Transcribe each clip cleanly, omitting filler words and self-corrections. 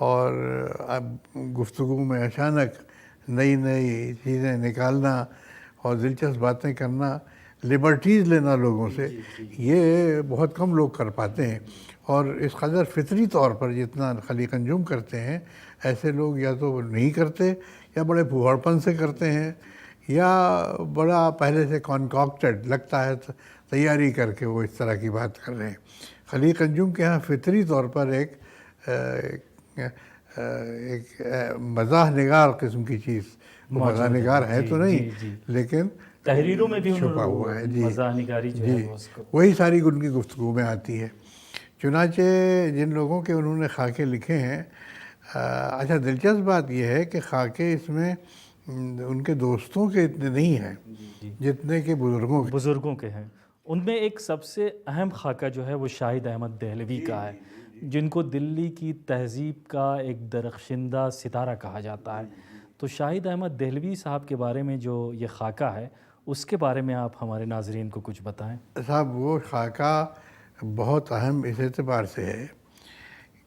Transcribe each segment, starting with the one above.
اور اب گفتگو میں اچانک نئی نئی چیزیں نکالنا اور دلچسپ باتیں کرنا، لبرٹیز لینا لوگوں سے، یہ بہت کم لوگ کر پاتے ہیں۔ اور اس قدر فطری طور پر جتنا خلیق انجم کرتے ہیں، ایسے لوگ یا تو نہیں کرتے، یا بڑے پھوہڑپن سے کرتے ہیں، یا بڑا پہلے سے کانکاکٹڈ لگتا ہے، تیاری کر کے وہ اس طرح کی بات کر رہے ہیں۔ خلیق انجم کے ہاں فطری طور پر ایک مزاح نگار قسم کی چیز، وہ مزاح نگار ہے تو نہیں، لیکن تحریروں میں بھی چھپا ہوا ہے۔ جی مزاح نگاری جو ہے وہ اس کو وہی ساری ان کی گفتگو میں آتی ہے۔ چنانچہ جن لوگوں کے انہوں نے خاکے لکھے ہیں، اچھا دلچسپ بات یہ ہے کہ خاکے اس میں ان کے دوستوں کے اتنے نہیں ہیں جتنے کہ بزرگوں کے ہیں۔ ان میں ایک سب سے اہم خاکہ جو ہے وہ شاہد احمد دہلوی کا ہے، جن کو دلی کی تہذیب کا ایک درخشندہ ستارہ کہا جاتا ہے۔ تو شاہد احمد دہلوی صاحب کے بارے میں جو یہ خاکہ ہے، اس کے بارے میں آپ ہمارے ناظرین کو کچھ بتائیں۔ صاحب وہ خاکہ بہت اہم اس اعتبار سے ہے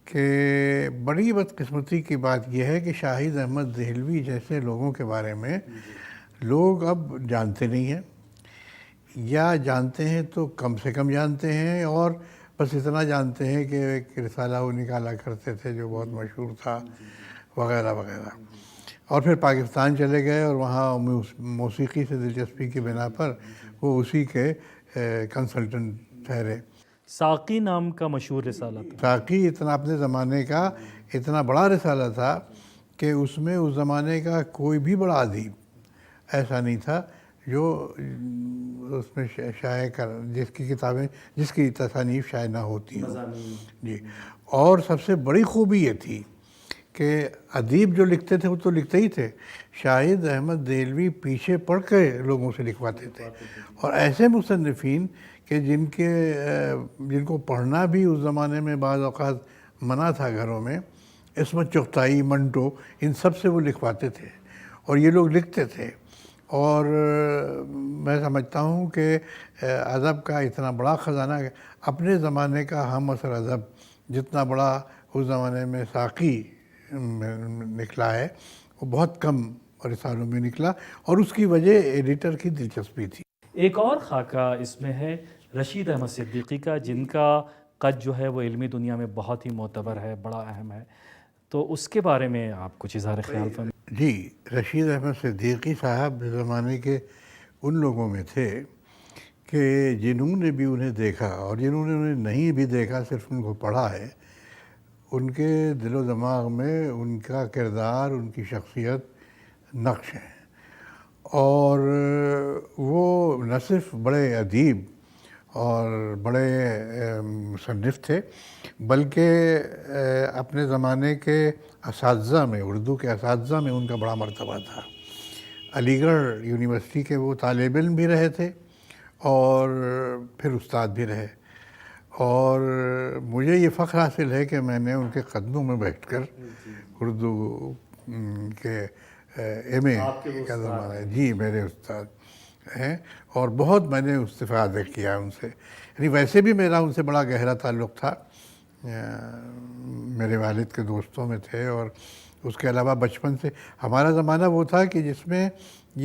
کہ بڑی بدقسمتی کی بات یہ ہے کہ شاہد احمد دہلوی جیسے لوگوں کے بارے میں لوگ اب جانتے نہیں ہیں، یا جانتے ہیں تو کم سے کم جانتے ہیں، اور بس اتنا جانتے ہیں کہ ایک رسالہ وہ نکالا کرتے تھے جو بہت مشہور تھا، وغیرہ وغیرہ۔ اور پھر پاکستان چلے گئے اور وہاں موسیقی سے دلچسپی کی بنا پر وہ اسی کے کنسلٹنٹ ٹھہرے۔ ساقی نام کا مشہور رسالہ تھا۔ ساقی اتنا اپنے زمانے کا اتنا بڑا رسالہ تھا کہ اس میں اس زمانے کا کوئی بھی بڑا ادیب ایسا نہیں تھا جو اس میں شائع کر جس کی کتابیں جس کی تصانیف شائع نہ ہوتی ہوں۔ جی، اور سب سے بڑی خوبی یہ تھی کہ ادیب جو لکھتے تھے وہ تو لکھتے ہی تھے، شاہد احمد دہلوی پیچھے پڑھ کے لوگوں سے لکھواتے تھے، اور ایسے مصنفین کہ جن کو پڑھنا بھی اس زمانے میں بعض اوقات منع تھا گھروں میں، عصمت چغتائی، منٹو، ان سب سے وہ لکھواتے تھے، اور یہ لوگ لکھتے تھے۔ اور میں سمجھتا ہوں کہ ادب کا اتنا بڑا خزانہ، اپنے زمانے کا ہم عصر ادب جتنا بڑا اس زمانے میں ساقی نکلا ہے، وہ بہت کم رسالوں میں نکلا، اور اس کی وجہ ایڈیٹر کی دلچسپی تھی۔ ایک اور خاکہ اس میں ہے رشید احمد صدیقی کا، جن کا قد جو ہے وہ علمی دنیا میں بہت ہی معتبر ہے، بڑا اہم ہے، تو اس کے بارے میں آپ کچھ اظہار خیال فرمائیں۔ جی، رشید احمد صدیقی صاحب زمانے کے ان لوگوں میں تھے کہ جنہوں نے بھی انہیں دیکھا اور جنہوں نے انہیں نہیں بھی دیکھا، صرف ان کو پڑھا ہے، ان کے دل و دماغ میں ان کا کردار، ان کی شخصیت نقش ہے، اور وہ نہ صرف بڑے ادیب اور بڑے مصنف تھے، بلکہ اپنے زمانے کے اساتذہ میں، اردو کے اساتذہ میں ان کا بڑا مرتبہ تھا۔ علی گڑھ یونیورسٹی کے وہ طالب علم بھی رہے تھے اور پھر استاد بھی رہے، اور مجھے یہ فخر حاصل ہے کہ میں نے ان کے قدموں میں بیٹھ کر اردو کے ایم اے کا زمانہ ہے، جی میرے استاد ہیں، اور بہت میں نے استفادہ کیا ان سے، یعنی ویسے بھی میرا ان سے بڑا گہرا تعلق تھا، میرے والد کے دوستوں میں تھے، اور اس کے علاوہ بچپن سے ہمارا زمانہ وہ تھا کہ جس میں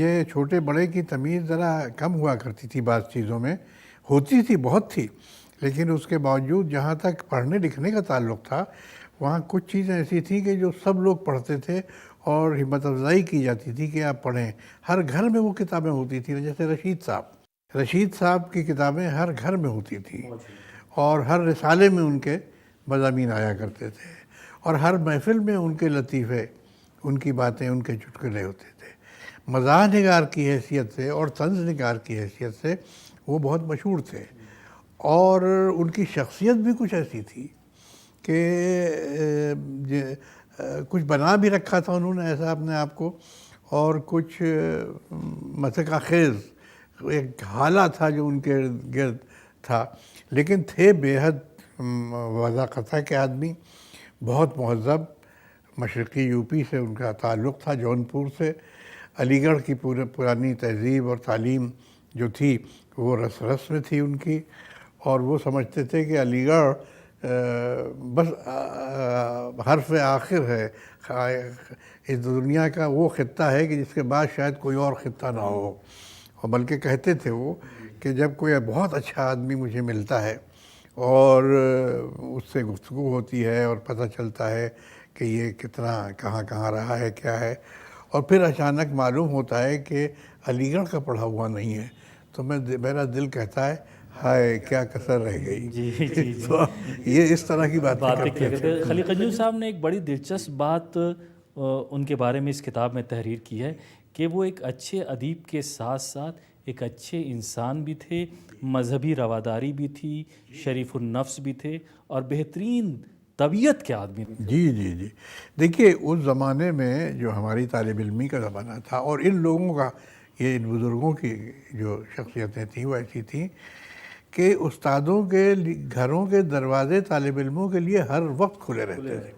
یہ چھوٹے بڑے کی تمیز ذرا کم ہوا کرتی تھی، بعض چیزوں میں ہوتی تھی، بہت تھی، لیکن اس کے باوجود جہاں تک پڑھنے لکھنے کا تعلق تھا، وہاں کچھ چیزیں ایسی تھیں کہ جو سب لوگ پڑھتے تھے اور ہمت افزائی کی جاتی تھی کہ آپ پڑھیں۔ ہر گھر میں وہ کتابیں ہوتی تھیں، جیسے رشید صاحب کی کتابیں ہر گھر میں ہوتی تھیں، اور ہر رسالے میں ان کے مضامین آیا کرتے تھے، اور ہر محفل میں ان کے لطیفے، ان کی باتیں، ان کے چٹکلے ہوتے تھے۔ مزاح نگار کی حیثیت سے اور طنز نگار کی حیثیت سے وہ بہت مشہور تھے، اور ان کی شخصیت بھی کچھ ایسی تھی کہ کچھ بنا بھی رکھا تھا انہوں نے ایسا اپنے آپ کو، اور کچھ مسکہ خیز ایک حالہ تھا جو ان کے گرد تھا، لیکن تھے بے حد وضاقتہ کے آدمی، بہت مہذب، مشرقی یو پی سے ان کا تعلق تھا، جونپور سے۔ علی گڑھ کی پرانی تہذیب اور تعلیم جو تھی وہ رس رس میں تھی ان کی، اور وہ سمجھتے تھے کہ علی گڑھ بس حرف آخر ہے اس دنیا کا، وہ خطہ ہے کہ جس کے بعد شاید کوئی اور خطہ نہ ہو. اور بلکہ کہتے تھے وہ کہ جب کوئی بہت اچھا آدمی مجھے ملتا ہے اور اس سے گفتگو ہوتی ہے اور پتہ چلتا ہے کہ یہ کتنا کہاں کہاں رہا ہے کیا ہے، اور پھر اچانک معلوم ہوتا ہے کہ علی گڑھ کا پڑھا ہوا نہیں ہے، تو میرا دل کہتا ہے ہائے کیا کسر رہ گئی. جی تو یہ اس طرح کی باتیں کیا کرتے کرتے ہیں. خلیق انجم صاحب نے ایک بڑی دلچسپ بات ان کے بارے میں اس کتاب میں تحریر کی ہے کہ وہ ایک اچھے ادیب کے ساتھ ساتھ ایک اچھے انسان بھی تھے، مذہبی رواداری بھی تھی، شریف النفس بھی تھے اور بہترین طبیعت کے آدمی تھے. جی دیکھیے اس زمانے میں جو ہماری طالب علمی کا زمانہ تھا، اور ان لوگوں کا، یہ ان بزرگوں کی جو شخصیتیں تھیں وہ ایسی تھیں کہ استادوں کے گھروں کے دروازے طالب علموں کے لیے ہر وقت کھلے رہتے تھے.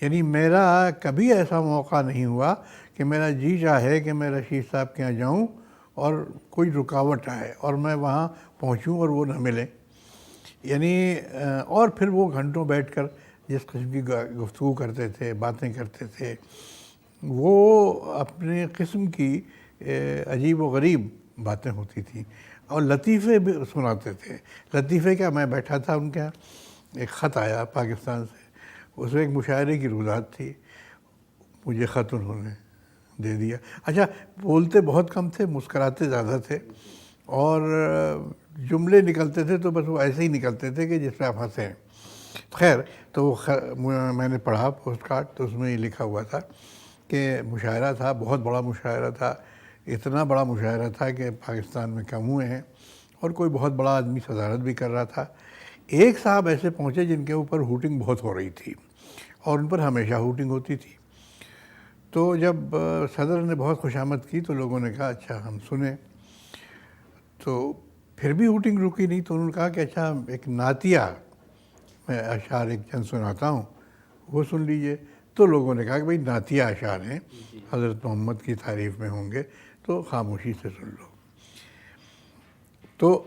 یعنی میرا کبھی ایسا موقع نہیں ہوا کہ میرا جی چاہے کہ میں رشید صاحب کے یہاں جاؤں اور کوئی رکاوٹ آئے اور میں وہاں پہنچوں اور وہ نہ ملے. یعنی اور پھر وہ گھنٹوں بیٹھ کر جس قسم کی گفتگو کرتے تھے، باتیں کرتے تھے، وہ اپنے قسم کی عجیب و غریب باتیں ہوتی تھیں، اور لطیفے بھی سناتے تھے. لطیفے کیا، میں بیٹھا تھا ان کے یہاں، ایک خط آیا پاکستان سے، اس میں ایک مشاعرے کی روزات تھی، مجھے خط انہوں نے دے دیا. اچھا بولتے بہت کم تھے، مسکراتے زیادہ تھے، اور جملے نکلتے تھے تو بس وہ ایسے ہی نکلتے تھے کہ جس پہ آپ ہنسیں. خیر تو میں نے پڑھا پوسٹ کارڈ، تو اس میں یہ لکھا ہوا تھا کہ مشاعرہ تھا، بہت بڑا مشاعرہ تھا، اتنا بڑا مشاعرہ تھا کہ پاکستان میں کم ہوئے ہیں، اور کوئی بہت بڑا آدمی صدارت بھی کر رہا تھا. ایک صاحب ایسے پہنچے جن کے اوپر ہوٹنگ بہت ہو رہی تھی، اور ان پر ہمیشہ ہوٹنگ ہوتی تھی. تو جب صدر نے بہت خوشامد کی تو لوگوں نے کہا اچھا ہم سنیں. تو پھر بھی ہوٹنگ رکی نہیں، تو انہوں نے کہا کہ اچھا ایک نعتیہ میں اشعار ایک چند سناتا ہوں، وہ سن لیجئے. تو لوگوں نے کہا کہ بھئی نعتیہ اشعار ہیں، حضرت محمد کی تعریف میں ہوں گے، تو خاموشی سے سن لو. تو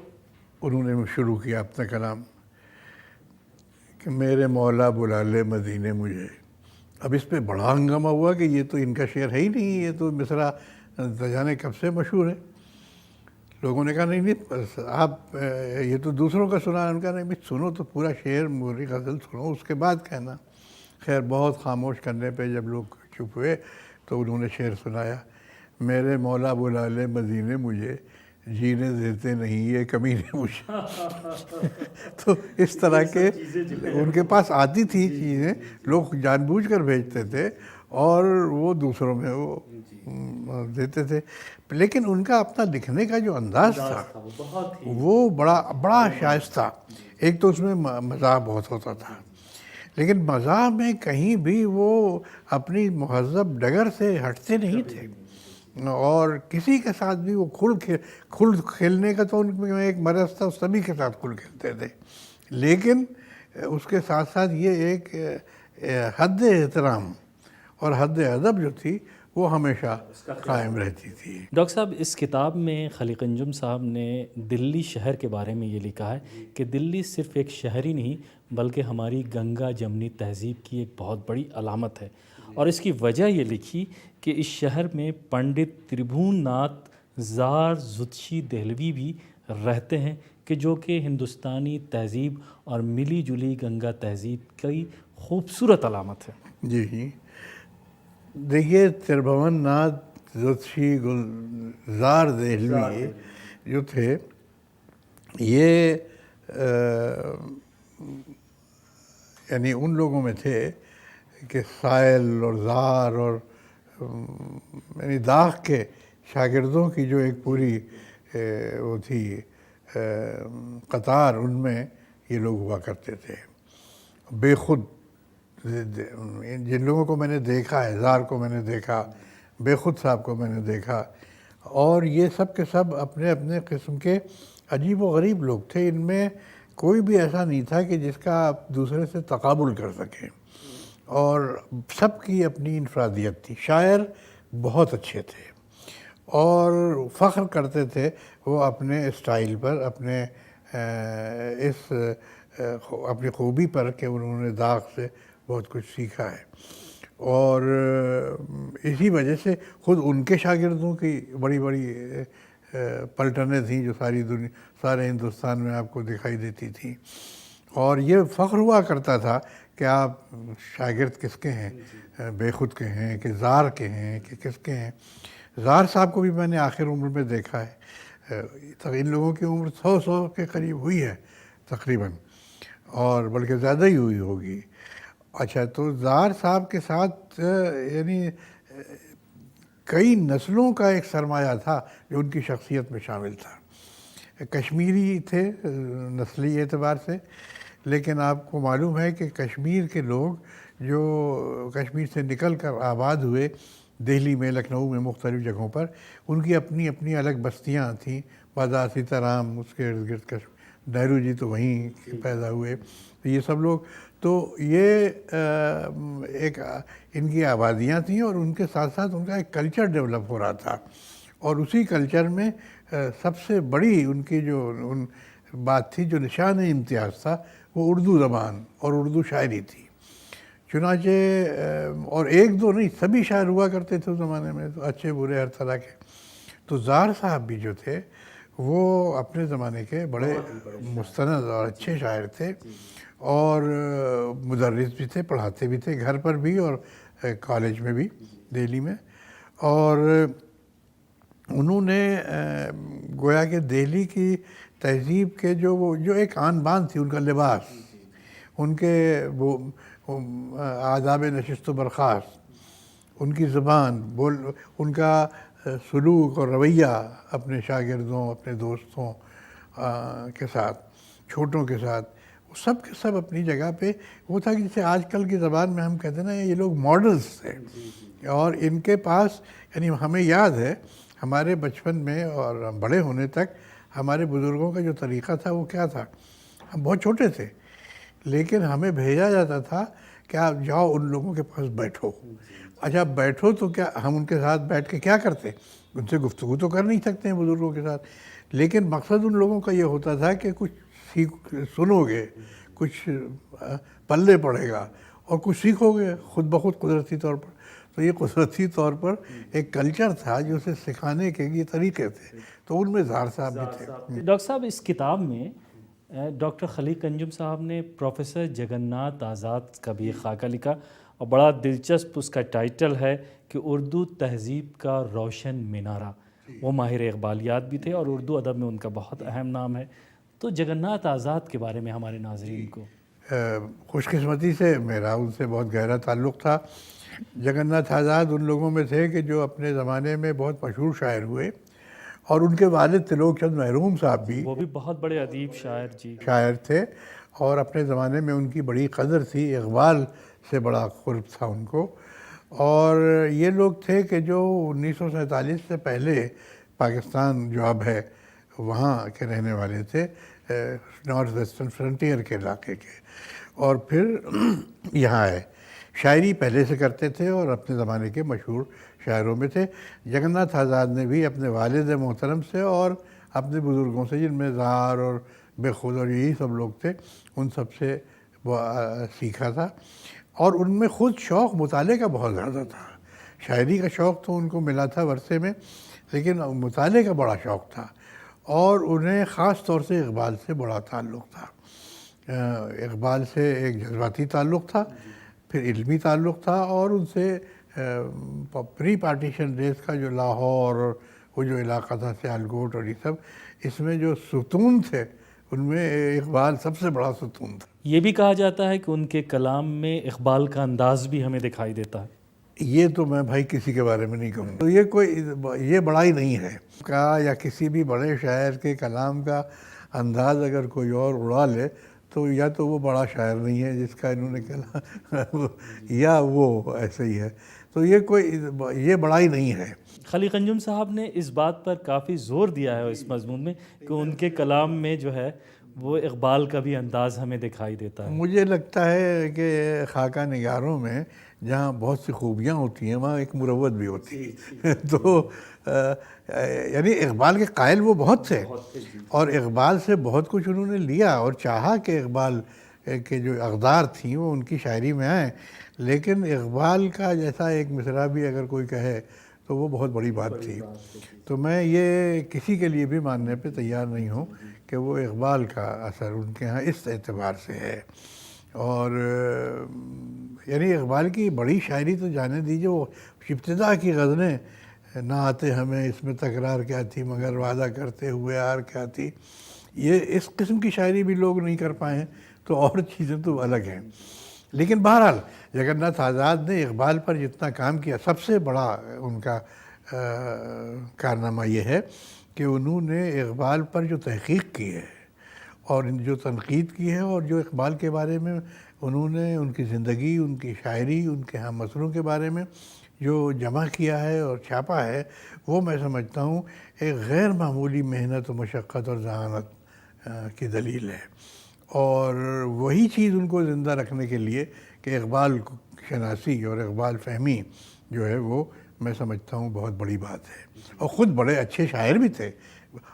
انہوں نے شروع کیا اپنا کلام کہ میرے مولا بلا لے مدینے مجھے. اب اس پہ بڑا ہنگامہ ہوا کہ یہ تو ان کا شعر ہے ہی نہیں، یہ تو مصرع جانے کب سے مشہور ہے. لوگوں نے کہا نہیں آپ یہ تو دوسروں کا سنا. ان کا نہیں سنو تو پورا شعر موری غزل سنو، اس کے بعد کہنا. خیر بہت خاموش کرنے پہ جب لوگ چپ ہوئے تو انہوں نے شعر سنایا، میرے مولا بلا لے مدینے مجھے، جینے دیتے نہیں یہ کمینے مجھے. تو اس طرح کے ان کے پاس آتی تھی چیزیں، لوگ جان بوجھ کر بھیجتے تھے اور وہ دوسروں میں وہ دیتے تھے. لیکن ان کا اپنا لکھنے کا جو انداز تھا وہ بڑا شائستہ. ایک تو اس میں مزاح بہت ہوتا تھا، لیکن مزاح میں کہیں بھی وہ اپنی مہذب ڈگر سے ہٹتے نہیں تھے، اور کسی کے ساتھ بھی وہ کھل کھیلنے کا تو ان میں ایک مرض تھا، سبھی کے ساتھ کھل کھیلتے تھے. لیکن اس کے ساتھ ساتھ یہ ایک حد احترام اور حد ادب جو تھی وہ ہمیشہ قائم رہتی تھی. ڈاکٹر صاحب اس کتاب میں خلیق انجم صاحب نے دلی شہر کے بارے میں یہ لکھا ہے کہ دلی صرف ایک شہر ہی نہیں بلکہ ہماری گنگا جمنی تہذیب کی ایک بہت بڑی علامت ہے، اور اس کی وجہ یہ لکھی کہ اس شہر میں پنڈت تربھون ناتھ زار زوتشی دہلوی بھی رہتے ہیں کہ جو کہ ہندوستانی تہذیب اور ملی جلی گنگا تہذیب کی خوبصورت علامت ہے. جی دیکھیے تربھون ناتھ زوتشی زار دہلوی جو تھے، یہ یعنی ان لوگوں میں تھے کہ سائل اور زار اور یعنی داغ کے شاگردوں کی جو ایک پوری وہ تھی قطار، ان میں یہ لوگ ہوا کرتے تھے. بے خود جن لوگوں کو میں نے دیکھا ہے، زار کو میں نے دیکھا، بے خود صاحب کو میں نے دیکھا، اور یہ سب کے سب اپنے اپنے قسم کے عجیب و غریب لوگ تھے. ان میں کوئی بھی ایسا نہیں تھا کہ جس کا آپ دوسرے سے تقابل کر سکیں، اور سب کی اپنی انفرادیت تھی. شاعر بہت اچھے تھے اور فخر کرتے تھے وہ اپنے اسٹائل پر، اپنے اس اپنی خوبی پر کہ انہوں نے داغ سے بہت کچھ سیکھا ہے، اور اسی وجہ سے خود ان کے شاگردوں کی بڑی بڑی پلٹنیں تھیں جو سارے ہندوستان میں آپ کو دکھائی دیتی تھیں، اور یہ فخر ہوا کرتا تھا کہ آپ شاگرد کس کے ہیں، بے خود کے ہیں کہ زار کے ہیں کہ کس کے ہیں۔ زار صاحب کو بھی میں نے آخر عمر میں دیکھا ہے، ان لوگوں کی عمر 100 کے قریب ہوئی ہے تقریباً، اور بلکہ زیادہ ہی ہوئی ہوگی۔ اچھا، تو زار صاحب کے ساتھ یعنی کئی نسلوں کا ایک سرمایہ تھا جو ان کی شخصیت میں شامل تھا۔ کشمیری تھے نسلی اعتبار سے، لیکن آپ کو معلوم ہے کہ کشمیر کے لوگ جو کشمیر سے نکل کر آباد ہوئے دہلی میں، لکھنؤ میں، مختلف جگہوں پر، ان کی اپنی اپنی الگ بستیاں تھیں۔ بازار سیتارام، اس کے ارد گرد نہرو جی تو وہیں پیدا ہوئے، یہ سب لوگ، تو یہ ایک ان کی آبادیاں تھیں، اور ان کے ساتھ ساتھ ان کا ایک کلچر ڈیولپ ہو رہا تھا، اور اسی کلچر میں سب سے بڑی ان کی جو بات تھی، جو نشان امتیاز تھا، وہ اردو زبان اور اردو شاعری تھی۔ چنانچہ اور ایک دو نہیں، سبھی شاعر ہوا کرتے تھے اس زمانے میں، تو اچھے برے ہر طرح کے۔ تو زار صاحب بھی جو تھے وہ اپنے زمانے کے بڑے مستند اور اچھے شاعر تھے، اور مدرس بھی تھے، پڑھاتے بھی تھے گھر پر بھی اور کالج میں بھی دہلی میں، اور انہوں نے گویا کہ دہلی کی تہذیب کے جو ایک آن بان تھی، ان کا لباس، ان کے وہ آداب نشست و برخاست، ان کی زبان، ان کا سلوک اور رویہ اپنے شاگردوں، اپنے دوستوں کے ساتھ، چھوٹوں کے ساتھ، وہ سب کے سب اپنی جگہ پہ وہ تھا کہ جسے آج کل کی زبان میں ہم کہتے ہیں نا، یہ لوگ ماڈلز تھے، اور ان کے پاس، یعنی ہمیں یاد ہے ہمارے بچپن میں اور بڑے ہونے تک ہمارے بزرگوں کا جو طریقہ تھا وہ کیا تھا، ہم بہت چھوٹے تھے لیکن ہمیں بھیجا جاتا تھا کہ آپ جاؤ ان لوگوں کے پاس بیٹھو۔ اچھا بیٹھو تو کیا ہم ان کے ساتھ بیٹھ کے کیا کرتے، ان سے گفتگو تو کر نہیں سکتے ہیں بزرگوں کے ساتھ، لیکن مقصد ان لوگوں کا یہ ہوتا تھا کہ کچھ سنو گے، کچھ پلے پڑے گا اور کچھ سیکھو گے خود بخود قدرتی طور پر۔ تو یہ قدرتی طور پر ایک کلچر تھا جو اسے سکھانے کے یہ طریقے تھے، تو ان میں زار صاحب بھی تھے۔ ڈاکٹر صاحب، اس کتاب میں ڈاکٹر خلیق انجم صاحب نے پروفیسر جگناتھ آزاد کا بھی ایک خاکہ لکھا، اور بڑا دلچسپ اس کا ٹائٹل ہے کہ اردو تہذیب کا روشن مینارہ۔ وہ ماہر اقبالیات بھی تھے اور اردو ادب میں ان کا بہت اہم نام ہے۔ تو جگناتھ آزاد کے بارے میں ہمارے ناظرین کو۔ خوش قسمتی سے میرا ان سے بہت گہرا تعلق تھا۔ جگناتھ آزاد ان لوگوں میں تھے کہ جو اپنے زمانے میں بہت مشہور شاعر ہوئے، اور ان کے والد تلوک چند محروم صاحب بھی وہ بھی بہت بڑے ادیب شاعر تھے، اور اپنے زمانے میں ان کی بڑی قدر تھی، اقبال سے بڑا قرب تھا ان کو، اور یہ لوگ تھے کہ جو 1947 سے پہلے پاکستان جو اب ہے وہاں کے رہنے والے تھے، نارتھ ویسٹرن فرنٹیئر کے علاقے کے، اور پھر یہاں آئے۔ شاعری پہلے سے کرتے تھے اور اپنے زمانے کے مشہور شاعروں میں تھے۔ جگناتھ آزاد نے بھی اپنے والد محترم سے اور اپنے بزرگوں سے، جن میں زار اور بے خود اور یہی سب لوگ تھے، ان سب سے سیکھا تھا، اور ان میں خود شوق مطالعے کا بہت زیادہ تھا۔ شاعری کا شوق تو ان کو ملا تھا ورثے میں، لیکن مطالعے کا بڑا شوق تھا، اور انہیں خاص طور سے اقبال سے بڑا تعلق تھا۔ اقبال سے ایک جذباتی تعلق تھا، پھر علمی تعلق تھا، اور ان سے پری پارٹیشن ڈیز کا جو لاہور اور وہ جو علاقہ تھا سیالکوٹ اور یہ سب، اس میں جو ستون تھے ان میں اقبال سب سے بڑا ستون تھا۔ یہ بھی کہا جاتا ہے کہ ان کے کلام میں اقبال کا انداز بھی ہمیں دکھائی دیتا ہے۔ یہ تو میں بھائی کسی کے بارے میں نہیں کہوں، تو یہ بڑائی نہیں ہے کا، یا کسی بھی بڑے شاعر کے کلام کا انداز اگر کوئی اور اڑا لے تو یا تو وہ بڑا شاعر نہیں ہے جس کا انہوں نے کہا، یا وہ ایسے ہی ہے، تو یہ بڑائی نہیں ہے۔ خلیق انجم صاحب نے اس بات پر کافی زور دیا ہے اس مضمون میں کہ ان کے کلام میں جو ہے وہ اقبال کا بھی انداز ہمیں دکھائی دیتا ہے۔ مجھے لگتا ہے کہ خاکہ نگاروں میں جہاں بہت سی خوبیاں ہوتی ہیں وہاں ایک مروت بھی ہوتی ہے تو یعنی اقبال کے قائل وہ بہت تھے اور اقبال سے بہت کچھ انہوں نے لیا اور چاہا کہ اقبال کے جو اقدار تھیں وہ ان کی شاعری میں آئیں، لیکن اقبال کا جیسا ایک مصرع بھی اگر کوئی کہے تو وہ بہت بڑی بات تھی۔ تو میں یہ کسی کے لیے بھی ماننے پہ تیار نہیں ہوں کہ وہ اقبال کا اثر ان کے ہاں اس اعتبار سے ہے۔ اور یعنی اقبال کی بڑی شاعری تو جانے دیجیے، وہ ابتدا کی غزلیں، نہ آتے ہمیں اس میں تکرار کیا تھی مگر وعدہ کرتے ہوئے یار کیا تھی، یہ اس قسم کی شاعری بھی لوگ نہیں کر پائے ہیں، تو اور چیزیں تو الگ ہیں۔ لیکن بہرحال جگناتھ آزاد نے اقبال پر جتنا کام کیا، سب سے بڑا ان کا کارنامہ یہ ہے کہ انہوں نے اقبال پر جو تحقیق کی ہے اور جو تنقید کی ہے اور جو اقبال کے بارے میں انہوں نے ان کی زندگی، ان کی شاعری، ان کے ہم مسئلوں کے بارے میں جو جمع کیا ہے اور چھاپا ہے، وہ میں سمجھتا ہوں ایک غیر معمولی محنت و مشقت اور ذہانت کی دلیل ہے، اور وہی چیز ان کو زندہ رکھنے کے لیے کہ اقبال شناسی اور اقبال فہمی جو ہے وہ میں سمجھتا ہوں بہت بڑی بات ہے۔ اور خود بڑے اچھے شاعر بھی تھے،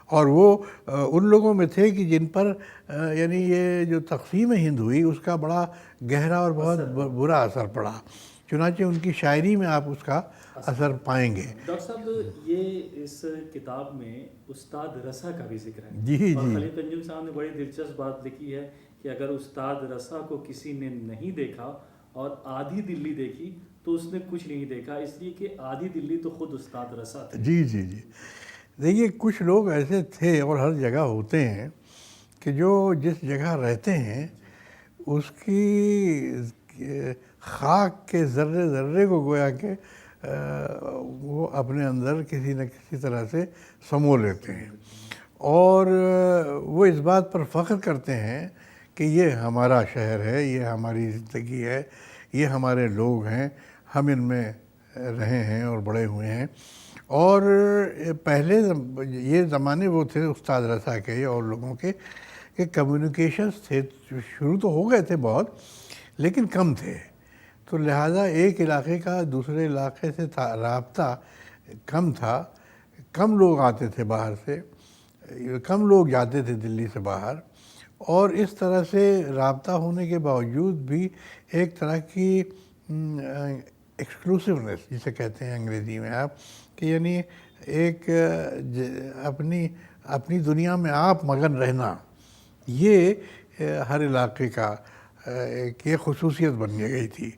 اور وہ ان لوگوں میں تھے کہ جن پر یعنی یہ جو تقسیم ہند ہوئی اس کا بڑا گہرا اور بہت برا اثر پڑا، چنانچہ ان کی شاعری میں آپ اس کا اثر پائیں گے۔ ڈاکٹر صاحب یہ اس کتاب میں استاد رسا کا بھی ذکر ہے، جی اور جی خلیق انجم صاحب نے بڑی دلچسپ بات لکھی ہے کہ اگر استاد رسا کو کسی نے نہیں دیکھا اور آدھی دلی دیکھی تو اس نے کچھ نہیں دیکھا، اس لیے کہ آدھی دلی تو خود استاد رسا تھے۔ جی جی جی دیکھیے کچھ لوگ ایسے تھے اور ہر جگہ ہوتے ہیں کہ جو جس جگہ رہتے ہیں اس کی خاک کے ذرے ذرے کو گویا کہ وہ اپنے اندر کسی نہ کسی طرح سے سمو لیتے ہیں، اور وہ اس بات پر فخر کرتے ہیں کہ یہ ہمارا شہر ہے، یہ ہماری زندگی ہے، یہ ہمارے لوگ ہیں، ہم ان میں رہے ہیں اور بڑے ہوئے ہیں۔ اور پہلے یہ زمانے وہ تھے استاد رسا کے اور لوگوں کے کہ کمیونیکیشنز تھے، شروع تو ہو گئے تھے بہت لیکن کم تھے، تو لہٰذا ایک علاقے کا دوسرے علاقے سے رابطہ کم تھا، کم لوگ آتے تھے باہر سے، کم لوگ جاتے تھے دلی سے باہر، اور اس طرح سے رابطہ ہونے کے باوجود بھی ایک طرح کی ایکسکلوسیونیس جسے کہتے ہیں انگریزی میں آپ، کہ یعنی ایک اپنی دنیا میں آپ مگن رہنا، یہ ہر علاقے کا ایک یہ خصوصیت بن گئی تھی۔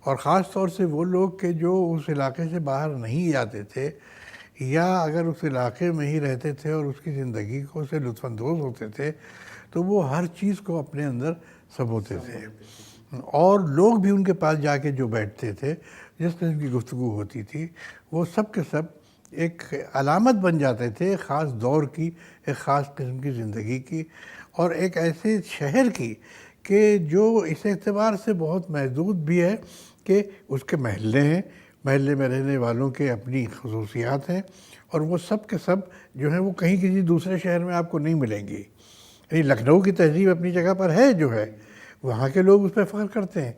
اور خاص طور سے وہ لوگ کہ جو اس علاقے سے باہر نہیں جاتے تھے یا اگر اس علاقے میں ہی رہتے تھے اور اس کی زندگی کو سے لطف اندوز ہوتے تھے تو وہ ہر چیز کو اپنے اندر سموتے تھے، اور لوگ بھی ان کے پاس جا کے جو بیٹھتے تھے، جس قسم کی گفتگو ہوتی تھی، وہ سب کے سب ایک علامت بن جاتے تھے ایک خاص دور کی، ایک خاص قسم کی زندگی کی، اور ایک ایسے شہر کی کہ جو اس اعتبار سے بہت محدود بھی ہے کہ اس کے محلے ہیں، محلے میں رہنے والوں کے اپنی خصوصیات ہیں، اور وہ سب کے سب جو ہیں وہ کہیں کسی دوسرے شہر میں آپ کو نہیں ملیں گی۔ یعنی لکھنؤ کی تہذیب اپنی جگہ پر ہے جو ہے، وہاں کے لوگ اس پہ فخر کرتے ہیں،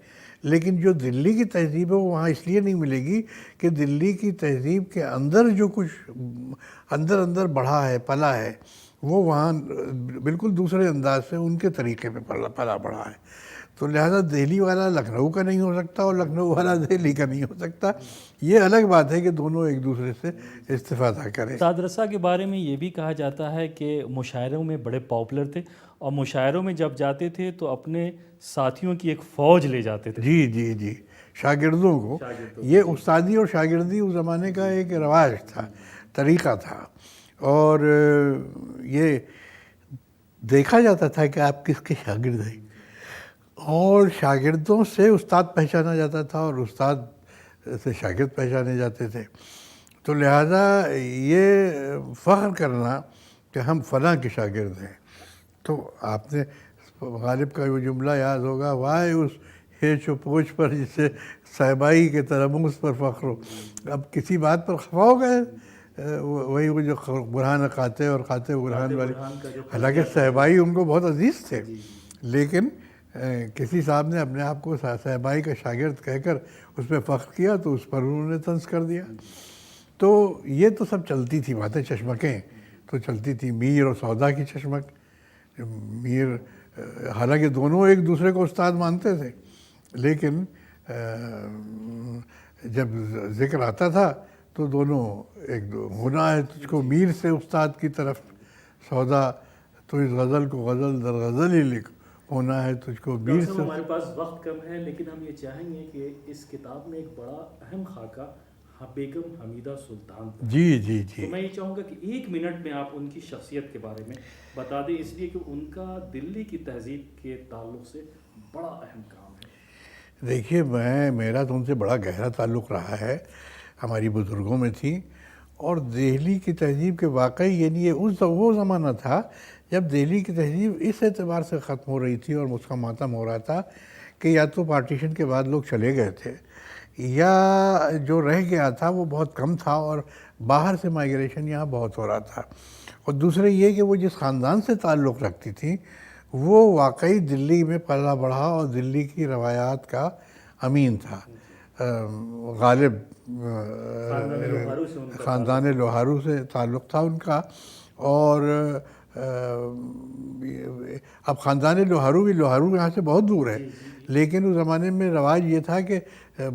لیکن جو دلی کی تہذیب ہے وہ وہاں اس لیے نہیں ملے گی کہ دلی کی تہذیب کے اندر جو کچھ اندر بڑھا ہے، پلا ہے، وہ وہاں بالکل دوسرے انداز سے ان کے طریقے پہ پلا بڑھا ہے۔ تو لہذا دہلی والا لکھنؤ کا نہیں ہو سکتا اور لکھنؤ والا دہلی کا نہیں ہو سکتا، یہ الگ بات ہے کہ دونوں ایک دوسرے سے استفادہ کریں۔ استاد رسا کے بارے میں یہ بھی کہا جاتا ہے کہ مشاعروں میں بڑے پاپولر تھے، اور مشاعروں میں جب جاتے تھے تو اپنے ساتھیوں کی ایک فوج لے جاتے تھے۔ جی جی جی شاگردوں کو، یہ استادی اور شاگردی اس زمانے کا ایک رواج تھا، طریقہ تھا، اور یہ دیکھا جاتا تھا کہ آپ کس کے شاگرد ہیں، اور شاگردوں سے استاد پہچانا جاتا تھا اور استاد سے شاگرد پہچانے جاتے تھے۔ تو لہذا یہ فخر کرنا کہ ہم فلاں کے شاگرد ہیں، تو آپ نے غالب کا وہ جملہ یاد ہوگا، وائے اس ہیچ و پوچھ پر جسے صاحبائی کے ترموز پر فخر ہو۔ اب کسی بات پر خفا ہو گئے، وہی وہ جو برہان قاطع اور قاطع برہان والی، حالانکہ صاحبائی ان کو بہت عزیز تھے، لیکن کسی صاحب نے اپنے آپ کو صاحبائی کا شاگرد کہہ کر اس پہ فخر کیا تو اس پر انہوں نے طنز کر دیا. تو یہ تو سب چلتی تھی باتیں، چشمکیں تو چلتی تھی، میر اور سودا کی چشمک. میر حالانکہ دونوں ایک دوسرے کو استاد مانتے تھے، لیکن جب ذکر آتا تھا تو دونوں ہونا ہے تجھ کو میر سے استاد کی طرف، سودا تو اس غزل کو غزل در غزل ہی لکھ، ہونا ہے تجھ کو میر سے. ہمارے پاس وقت کم ہے، لیکن ہم یہ چاہیں گے کہ اس کتاب میں ایک بڑا اہم خاکہ بیگم حمیدہ سلطان کا. جی جی جی. تو میں یہ چاہوں گا کہ 1 منٹ میں آپ ان کی شخصیت کے بارے میں بتا دیں، اس لیے کہ ان کا دلی کی تہذیب کے تعلق سے بڑا اہم کام ہے. دیکھیے میرا تو ان سے بڑا گہرا تعلق رہا ہے، ہماری بزرگوں میں تھی. اور دہلی کی تہذیب کے واقعی یعنی یہ وہ زمانہ تھا جب دہلی کی تہذیب اس اعتبار سے ختم ہو رہی تھی اور اس کا ماتم ہو رہا تھا کہ یا تو پارٹیشن کے بعد لوگ چلے گئے تھے، یا جو رہ گیا تھا وہ بہت کم تھا، اور باہر سے مائیگریشن یہاں بہت ہو رہا تھا. اور دوسرے یہ کہ وہ جس خاندان سے تعلق رکھتی تھیں وہ واقعی دلی میں پلا بڑھا اور دلی کی روایات کا امین تھا. غالب خاندان لوہارو سے تعلق تھا ان کا. اور اب خاندان لوہارو یہاں سے بہت دور ہے، لیکن اس زمانے میں رواج یہ تھا کہ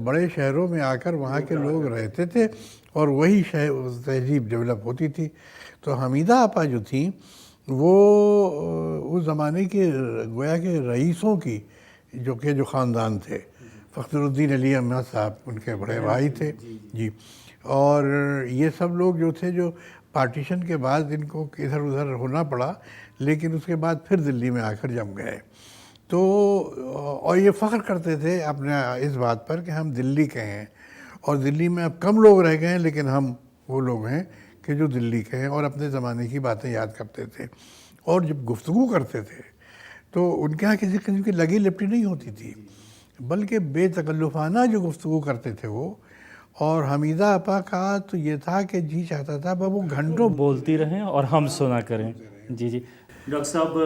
بڑے شہروں میں آ کر وہاں کے لوگ رہتے تھے اور وہی تہذیب ڈیولپ ہوتی تھی. تو حمیدہ آپا جو تھیں وہ اس زمانے کے گویا کہ رئیسوں کی جو خاندان تھے، فخر الدین علی احمد صاحب ان کے بڑے بھائی تھے. جی. اور یہ سب لوگ جو تھے جو پارٹیشن کے بعد ان کو ادھر ادھر ہونا پڑا، لیکن اس کے بعد پھر دلی میں آ کر جم گئے. تو اور یہ فخر کرتے تھے اپنے اس بات پر کہ ہم دلی کے ہیں، اور دلی میں اب کم لوگ رہ گئے ہیں لیکن ہم وہ لوگ ہیں کہ جو دلی کے ہیں اور اپنے زمانے کی باتیں یاد کرتے تھے. اور جب گفتگو کرتے تھے تو ان کے یہاں کسی قسم کی لگی لپٹی نہیں ہوتی تھی، بلکہ بے تکلفانہ جو گفتگو کرتے تھے وہ. اور حمیدہ آپا کا تو یہ تھا کہ جی چاہتا تھا وہ گھنٹوں بولتی رہیں اور ہم سنا کریں. جی جی. ڈاکٹر صاحب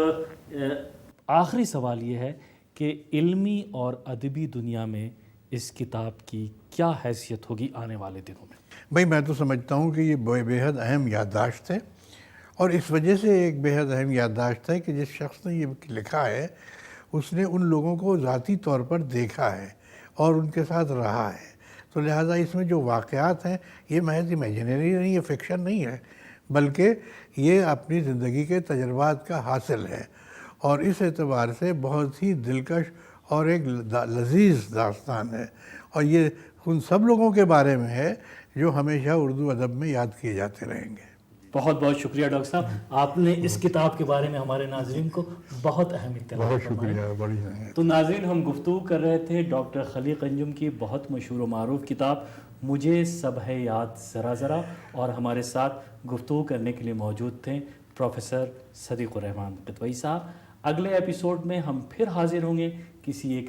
آخری سوال یہ ہے کہ علمی اور ادبی دنیا میں اس کتاب کی کیا حیثیت ہوگی آنے والے دنوں میں؟ بھائی میں تو سمجھتا ہوں کہ یہ بے حد اہم یادداشت ہے، اور اس وجہ سے ایک بے حد اہم یادداشت ہے کہ جس شخص نے یہ لکھا ہے اس نے ان لوگوں کو ذاتی طور پر دیکھا ہے اور ان کے ساتھ رہا ہے. تو لہٰذا اس میں جو واقعات ہیں یہ محض امیجنری نہیں، یہ فکشن نہیں ہے، بلکہ یہ اپنی زندگی کے تجربات کا حاصل ہے. اور اس اعتبار سے بہت ہی دلکش اور ایک لذیذ داستان ہے، اور یہ ان سب لوگوں کے بارے میں ہے جو ہمیشہ اردو ادب میں یاد کیے جاتے رہیں گے. بہت بہت شکریہ ڈاکٹر صاحب، آپ نے اس کتاب کے بارے میں ہمارے ناظرین کو بہت اہم اطلاع بہت شکریہ. بڑی تو ناظرین، ہم گفتگو کر رہے تھے ڈاکٹر خلیق انجم کی بہت مشہور و معروف کتاب مجھے سب ہے یاد ذرا ذرا، اور ہمارے ساتھ گفتگو کرنے کے لیے موجود تھے پروفیسر صدیق الرحمان قطوئی صاحب. اگلے ایپیسوڈ میں ہم پھر حاضر ہوں گے کسی ایک